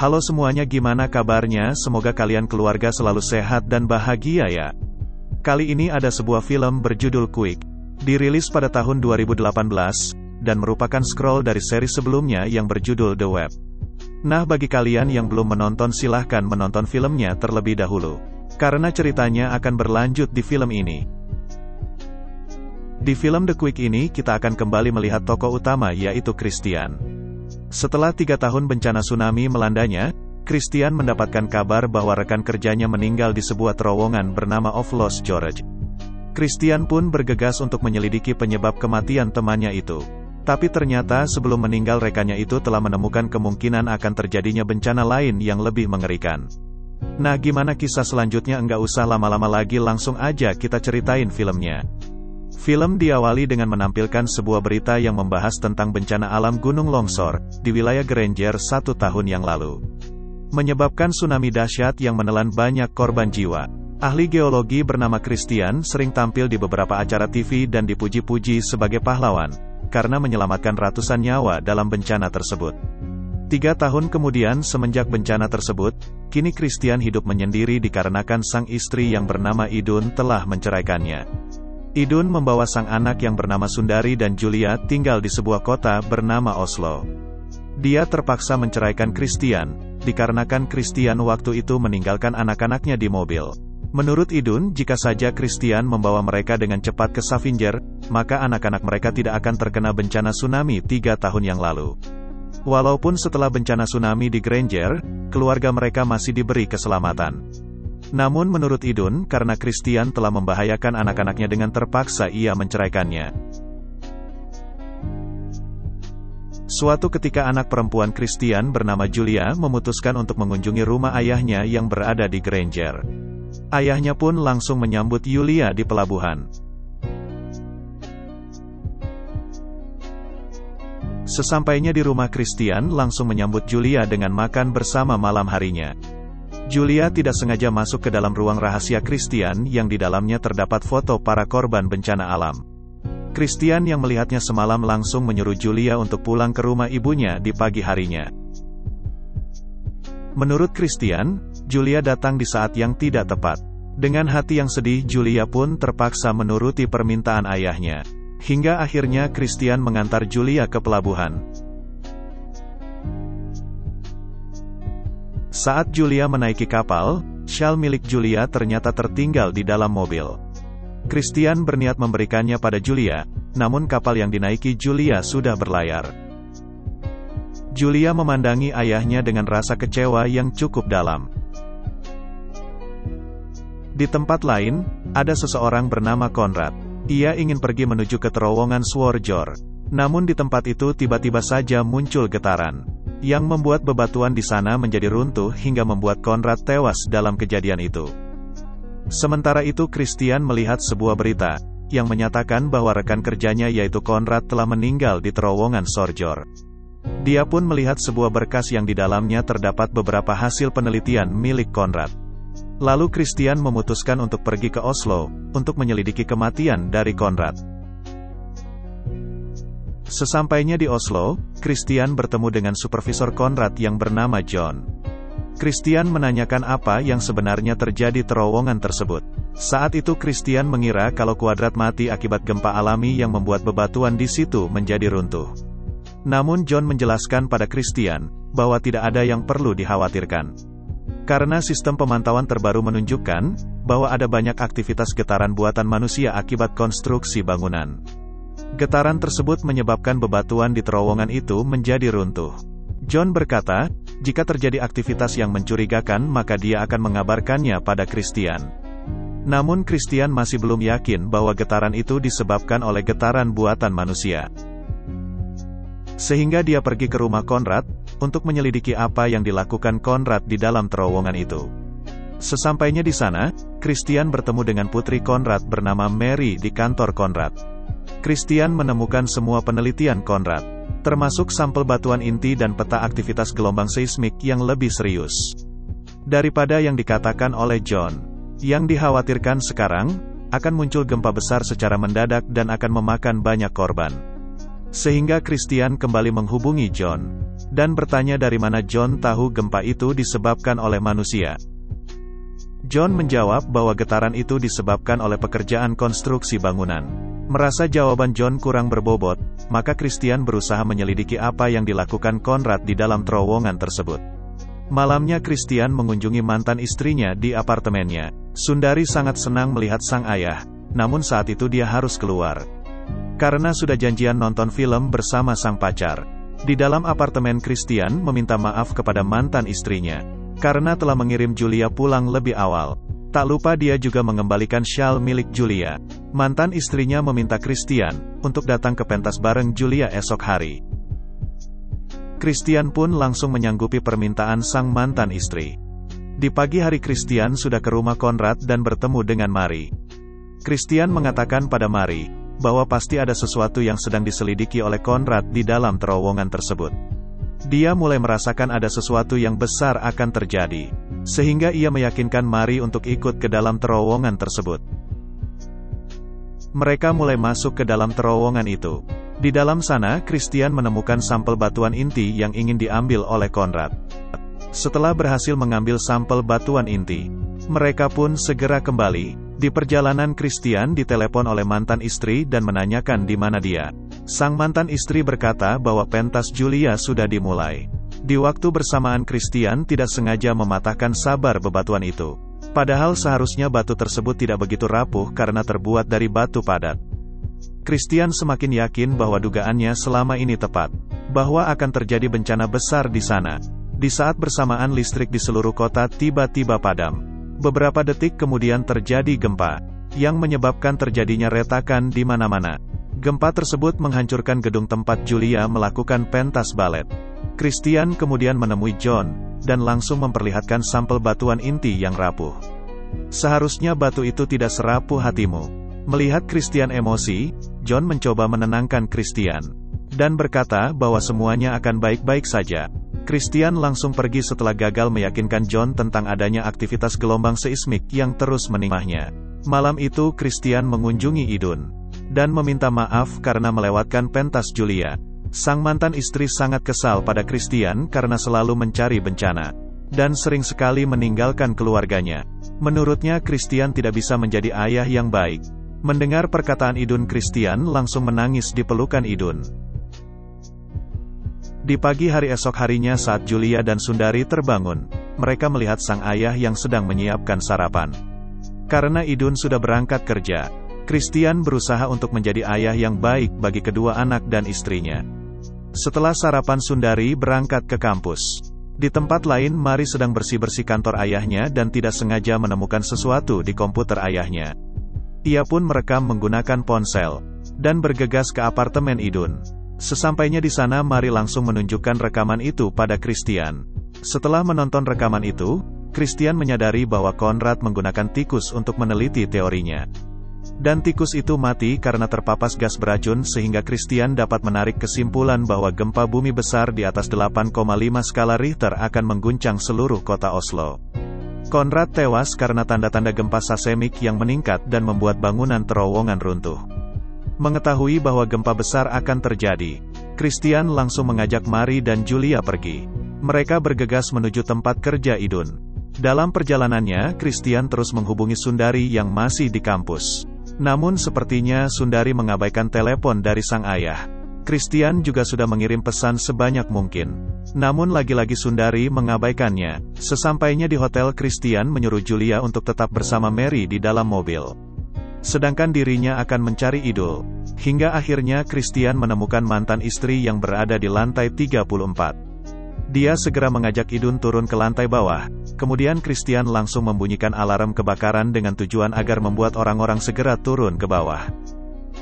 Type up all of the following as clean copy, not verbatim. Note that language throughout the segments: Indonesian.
Halo semuanya, gimana kabarnya? Semoga kalian keluarga selalu sehat dan bahagia ya. Kali ini ada sebuah film berjudul Quick. Dirilis pada tahun 2018, dan merupakan scroll dari seri sebelumnya yang berjudul The Web. Nah, bagi kalian yang belum menonton, silahkan menonton filmnya terlebih dahulu. Karena ceritanya akan berlanjut di film ini. Di film The Quick ini, kita akan kembali melihat tokoh utama, yaitu Christian. Setelah 3 tahun bencana tsunami melandanya, Christian mendapatkan kabar bahwa rekan kerjanya meninggal di sebuah terowongan bernama Of Lost George. Christian pun bergegas untuk menyelidiki penyebab kematian temannya itu. Tapi ternyata sebelum meninggal, rekannya itu telah menemukan kemungkinan akan terjadinya bencana lain yang lebih mengerikan. Nah, gimana kisah selanjutnya? Enggak usah lama-lama lagi, langsung aja kita ceritain filmnya. Film diawali dengan menampilkan sebuah berita yang membahas tentang bencana alam gunung longsor di wilayah Granger 1 tahun yang lalu. Menyebabkan tsunami dahsyat yang menelan banyak korban jiwa. Ahli geologi bernama Christian sering tampil di beberapa acara TV dan dipuji-puji sebagai pahlawan, karena menyelamatkan ratusan nyawa dalam bencana tersebut. 3 tahun kemudian semenjak bencana tersebut, kini Christian hidup menyendiri dikarenakan sang istri yang bernama Idun telah menceraikannya. Idun membawa sang anak yang bernama Sundari dan Julia tinggal di sebuah kota bernama Oslo. Dia terpaksa menceraikan Christian, dikarenakan Christian waktu itu meninggalkan anak-anaknya di mobil. Menurut Idun, jika saja Christian membawa mereka dengan cepat ke Stavanger, maka anak-anak mereka tidak akan terkena bencana tsunami 3 tahun yang lalu. Walaupun setelah bencana tsunami di Granger, keluarga mereka masih diberi keselamatan. Namun menurut Idun, karena Christian telah membahayakan anak-anaknya dengan terpaksa ia menceraikannya. Suatu ketika anak perempuan Christian bernama Julia memutuskan untuk mengunjungi rumah ayahnya yang berada di Granger. Ayahnya pun langsung menyambut Julia di pelabuhan. Sesampainya di rumah, Christian langsung menyambut Julia dengan makan bersama malam harinya. Julia tidak sengaja masuk ke dalam ruang rahasia Christian yang di dalamnya terdapat foto para korban bencana alam. Christian yang melihatnya semalam langsung menyuruh Julia untuk pulang ke rumah ibunya di pagi harinya. Menurut Christian, Julia datang di saat yang tidak tepat. Dengan hati yang sedih, Julia pun terpaksa menuruti permintaan ayahnya. Hingga akhirnya Christian mengantar Julia ke pelabuhan. Saat Julia menaiki kapal, shawl milik Julia ternyata tertinggal di dalam mobil. Christian berniat memberikannya pada Julia, namun kapal yang dinaiki Julia sudah berlayar. Julia memandangi ayahnya dengan rasa kecewa yang cukup dalam. Di tempat lain, ada seseorang bernama Conrad. Ia ingin pergi menuju ke terowongan Sworjord. Namun di tempat itu tiba-tiba saja muncul getaran yang membuat bebatuan di sana menjadi runtuh hingga membuat Conrad tewas dalam kejadian itu. Sementara itu Christian melihat sebuah berita yang menyatakan bahwa rekan kerjanya yaitu Conrad telah meninggal di terowongan Sworjord. Dia pun melihat sebuah berkas yang di dalamnya terdapat beberapa hasil penelitian milik Conrad. Lalu Christian memutuskan untuk pergi ke Oslo untuk menyelidiki kematian dari Conrad. Sesampainya di Oslo, Christian bertemu dengan supervisor Conrad yang bernama John. Christian menanyakan apa yang sebenarnya terjadi terowongan tersebut. Saat itu Christian mengira kalau kuadrat mati akibat gempa alami yang membuat bebatuan di situ menjadi runtuh. Namun John menjelaskan pada Christian bahwa tidak ada yang perlu dikhawatirkan. Karena sistem pemantauan terbaru menunjukkan bahwa ada banyak aktivitas getaran buatan manusia akibat konstruksi bangunan. Getaran tersebut menyebabkan bebatuan di terowongan itu menjadi runtuh. John berkata, jika terjadi aktivitas yang mencurigakan maka dia akan mengabarkannya pada Christian. Namun Christian masih belum yakin bahwa getaran itu disebabkan oleh getaran buatan manusia. Sehingga dia pergi ke rumah Conrad untuk menyelidiki apa yang dilakukan Conrad di dalam terowongan itu. Sesampainya di sana, Christian bertemu dengan putri Conrad bernama Mary di kantor Conrad. Christian menemukan semua penelitian Conrad, termasuk sampel batuan inti dan peta aktivitas gelombang seismik yang lebih serius daripada yang dikatakan oleh John. Yang dikhawatirkan sekarang, akan muncul gempa besar secara mendadak dan akan memakan banyak korban. Sehingga Christian kembali menghubungi John. dan bertanya dari mana John tahu gempa itu disebabkan oleh manusia. John menjawab bahwa getaran itu disebabkan oleh pekerjaan konstruksi bangunan. Merasa jawaban John kurang berbobot, maka Christian berusaha menyelidiki apa yang dilakukan Conrad di dalam terowongan tersebut. Malamnya Christian mengunjungi mantan istrinya di apartemennya. Sundari sangat senang melihat sang ayah, namun saat itu dia harus keluar. Karena sudah janjian nonton film bersama sang pacar. Di dalam apartemen, Christian meminta maaf kepada mantan istrinya, karena telah mengirim Julia pulang lebih awal. Tak lupa dia juga mengembalikan syal milik Julia. Mantan istrinya meminta Christian untuk datang ke pentas bareng Julia esok hari. Christian pun langsung menyanggupi permintaan sang mantan istri. Di pagi hari Christian sudah ke rumah Conrad dan bertemu dengan Mary. Christian mengatakan pada Mary bahwa pasti ada sesuatu yang sedang diselidiki oleh Conrad di dalam terowongan tersebut. Dia mulai merasakan ada sesuatu yang besar akan terjadi, sehingga ia meyakinkan Mary untuk ikut ke dalam terowongan tersebut. Mereka mulai masuk ke dalam terowongan itu. Di dalam sana, Christian menemukan sampel batuan inti yang ingin diambil oleh Conrad. Setelah berhasil mengambil sampel batuan inti, mereka pun segera kembali. Di perjalanan, Christian ditelepon oleh mantan istri dan menanyakan di mana dia. Sang mantan istri berkata bahwa pentas Julia sudah dimulai. Di waktu bersamaan, Christian tidak sengaja mematahkan sabar bebatuan itu. Padahal seharusnya batu tersebut tidak begitu rapuh karena terbuat dari batu padat. Christian semakin yakin bahwa dugaannya selama ini tepat, bahwa akan terjadi bencana besar di sana. Di saat bersamaan, listrik di seluruh kota tiba-tiba padam. Beberapa detik kemudian terjadi gempa, yang menyebabkan terjadinya retakan di mana-mana. Gempa tersebut menghancurkan gedung tempat Julia melakukan pentas balet. Christian kemudian menemui John, dan langsung memperlihatkan sampel batuan inti yang rapuh. Seharusnya batu itu tidak serapuh hatimu. Melihat Christian emosi, John mencoba menenangkan Christian, dan berkata bahwa semuanya akan baik-baik saja. Christian langsung pergi setelah gagal meyakinkan John tentang adanya aktivitas gelombang seismik yang terus menimahnya. Malam itu Christian mengunjungi Idun, dan meminta maaf karena melewatkan pentas Julia. Sang mantan istri sangat kesal pada Christian karena selalu mencari bencana, dan sering sekali meninggalkan keluarganya. Menurutnya Christian tidak bisa menjadi ayah yang baik. Mendengar perkataan Idun, Christian langsung menangis di pelukan Idun. Di pagi hari esok harinya saat Julia dan Sundari terbangun, mereka melihat sang ayah yang sedang menyiapkan sarapan. Karena Idun sudah berangkat kerja, Christian berusaha untuk menjadi ayah yang baik bagi kedua anak dan istrinya. Setelah sarapan, Sundari berangkat ke kampus. Di tempat lain, Mary sedang bersih-bersih kantor ayahnya dan tidak sengaja menemukan sesuatu di komputer ayahnya. Ia pun merekam menggunakan ponsel, dan bergegas ke apartemen Idun. Sesampainya di sana, Mary langsung menunjukkan rekaman itu pada Christian. Setelah menonton rekaman itu, Christian menyadari bahwa Conrad menggunakan tikus untuk meneliti teorinya. Dan tikus itu mati karena terpapas gas beracun, sehingga Christian dapat menarik kesimpulan bahwa gempa bumi besar di atas 8,5 skala Richter akan mengguncang seluruh kota Oslo. Conrad tewas karena tanda-tanda gempa seismik yang meningkat dan membuat bangunan terowongan runtuh. Mengetahui bahwa gempa besar akan terjadi, Christian langsung mengajak Mary dan Julia pergi. Mereka bergegas menuju tempat kerja Idun. Dalam perjalanannya, Christian terus menghubungi Sundari yang masih di kampus. Namun sepertinya Sundari mengabaikan telepon dari sang ayah. Christian juga sudah mengirim pesan sebanyak mungkin. Namun lagi-lagi Sundari mengabaikannya. Sesampainya di hotel, Christian menyuruh Julia untuk tetap bersama Mary di dalam mobil. Sedangkan dirinya akan mencari Idul. Hingga akhirnya Christian menemukan mantan istri yang berada di lantai 34. Dia segera mengajak Idun turun ke lantai bawah. Kemudian Christian langsung membunyikan alarm kebakaran dengan tujuan agar membuat orang-orang segera turun ke bawah.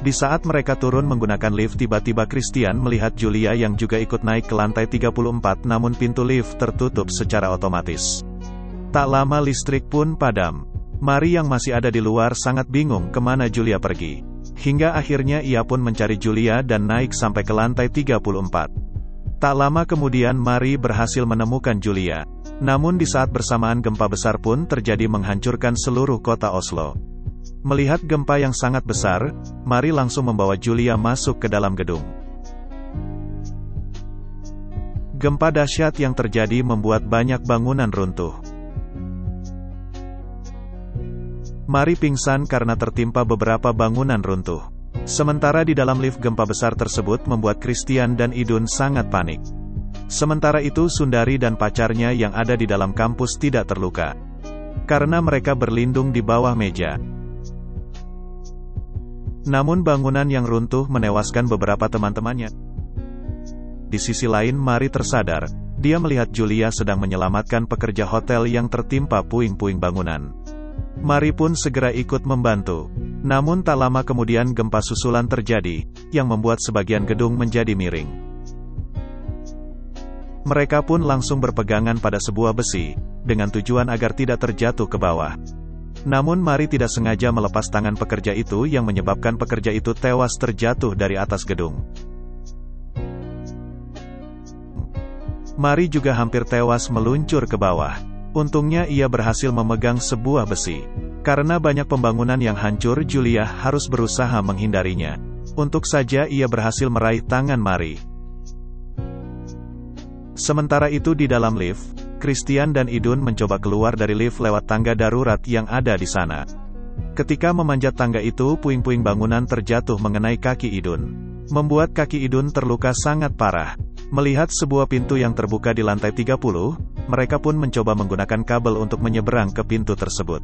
Di saat mereka turun menggunakan lift, tiba-tiba Christian melihat Julia yang juga ikut naik ke lantai 34, namun pintu lift tertutup secara otomatis. Tak lama listrik pun padam. Mary yang masih ada di luar sangat bingung kemana Julia pergi. Hingga akhirnya ia pun mencari Julia dan naik sampai ke lantai 34. Tak lama kemudian Mary berhasil menemukan Julia. Namun di saat bersamaan gempa besar pun terjadi menghancurkan seluruh kota Oslo. Melihat gempa yang sangat besar, Mary langsung membawa Julia masuk ke dalam gedung. Gempa dahsyat yang terjadi membuat banyak bangunan runtuh. Mari pingsan karena tertimpa beberapa bangunan runtuh. Sementara di dalam lift, gempa besar tersebut membuat Christian dan Idun sangat panik. Sementara itu Sundari dan pacarnya yang ada di dalam kampus tidak terluka, karena mereka berlindung di bawah meja. Namun bangunan yang runtuh menewaskan beberapa teman-temannya. Di sisi lain Mari tersadar, dia melihat Julia sedang menyelamatkan pekerja hotel yang tertimpa puing-puing bangunan. Mari pun segera ikut membantu. Namun tak lama kemudian gempa susulan terjadi, yang membuat sebagian gedung menjadi miring. Mereka pun langsung berpegangan pada sebuah besi, dengan tujuan agar tidak terjatuh ke bawah. Namun Mari tidak sengaja melepas tangan pekerja itu yang menyebabkan pekerja itu tewas terjatuh dari atas gedung. Mari juga hampir tewas meluncur ke bawah. Untungnya ia berhasil memegang sebuah besi. Karena banyak pembangunan yang hancur, Julia harus berusaha menghindarinya. Untuk saja ia berhasil meraih tangan Mari. Sementara itu di dalam lift, Christian dan Idun mencoba keluar dari lift lewat tangga darurat yang ada di sana. Ketika memanjat tangga itu, puing-puing bangunan terjatuh mengenai kaki Idun, membuat kaki Idun terluka sangat parah. Melihat sebuah pintu yang terbuka di lantai 30, mereka pun mencoba menggunakan kabel untuk menyeberang ke pintu tersebut.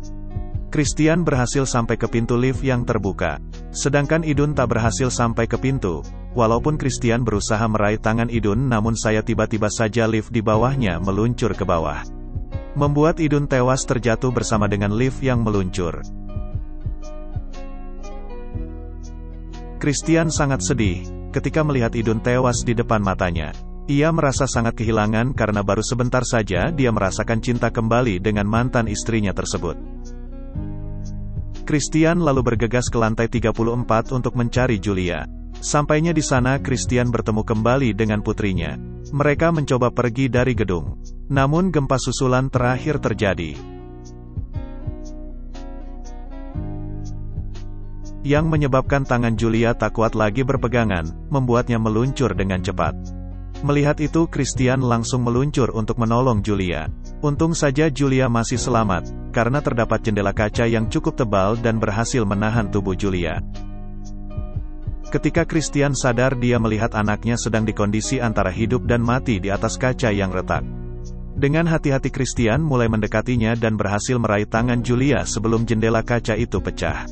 Christian berhasil sampai ke pintu lift yang terbuka, sedangkan Idun tak berhasil sampai ke pintu. Walaupun Christian berusaha meraih tangan Idun, namun tiba-tiba saja lift di bawahnya meluncur ke bawah, membuat Idun tewas terjatuh bersama dengan lift yang meluncur. Christian sangat sedih ketika melihat Idun tewas di depan matanya. Ia merasa sangat kehilangan karena baru sebentar saja dia merasakan cinta kembali dengan mantan istrinya tersebut. Christian lalu bergegas ke lantai 34 untuk mencari Julia. Sampainya di sana, Christian bertemu kembali dengan putrinya. Mereka mencoba pergi dari gedung. Namun gempa susulan terakhir terjadi, yang menyebabkan tangan Julia tak kuat lagi berpegangan, membuatnya meluncur dengan cepat. Melihat itu, Christian langsung meluncur untuk menolong Julia. Untung saja Julia masih selamat, karena terdapat jendela kaca yang cukup tebal dan berhasil menahan tubuh Julia. Ketika Christian sadar, dia melihat anaknya sedang di kondisi antara hidup dan mati di atas kaca yang retak. Dengan hati-hati Christian mulai mendekatinya dan berhasil meraih tangan Julia sebelum jendela kaca itu pecah.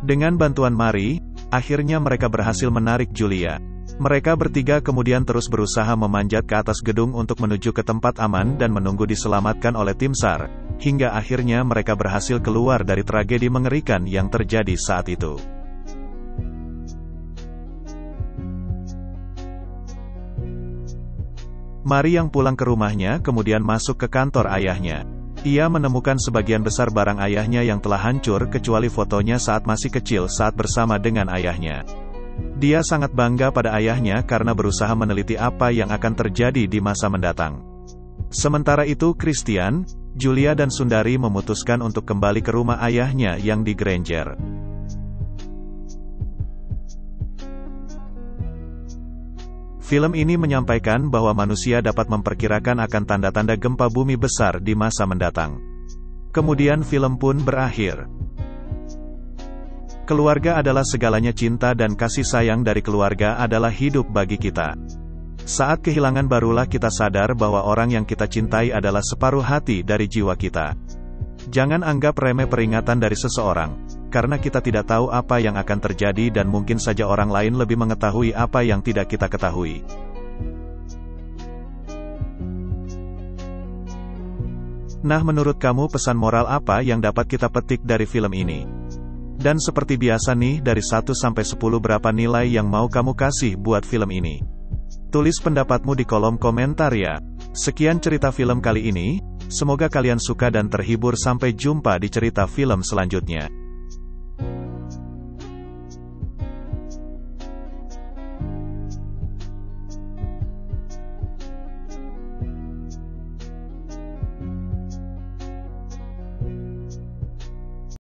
Dengan bantuan Mari, akhirnya mereka berhasil menarik Julia. Mereka bertiga kemudian terus berusaha memanjat ke atas gedung untuk menuju ke tempat aman dan menunggu diselamatkan oleh tim SAR, hingga akhirnya mereka berhasil keluar dari tragedi mengerikan yang terjadi saat itu. Mari yang pulang ke rumahnya kemudian masuk ke kantor ayahnya. Ia menemukan sebagian besar barang ayahnya yang telah hancur kecuali fotonya saat masih kecil saat bersama dengan ayahnya. Dia sangat bangga pada ayahnya karena berusaha meneliti apa yang akan terjadi di masa mendatang. Sementara itu Christian, Julia dan Sundari memutuskan untuk kembali ke rumah ayahnya yang di Granger. Film ini menyampaikan bahwa manusia dapat memperkirakan akan tanda-tanda gempa bumi besar di masa mendatang. Kemudian film pun berakhir. Keluarga adalah segalanya, cinta dan kasih sayang dari keluarga adalah hidup bagi kita. Saat kehilangan barulah kita sadar bahwa orang yang kita cintai adalah separuh hati dari jiwa kita. Jangan anggap remeh peringatan dari seseorang, karena kita tidak tahu apa yang akan terjadi dan mungkin saja orang lain lebih mengetahui apa yang tidak kita ketahui. Nah, menurut kamu pesan moral apa yang dapat kita petik dari film ini? Dan seperti biasa nih, dari 1 sampai 10 berapa nilai yang mau kamu kasih buat film ini? Tulis pendapatmu di kolom komentar ya. Sekian cerita film kali ini, semoga kalian suka dan terhibur. Sampai jumpa di cerita film selanjutnya.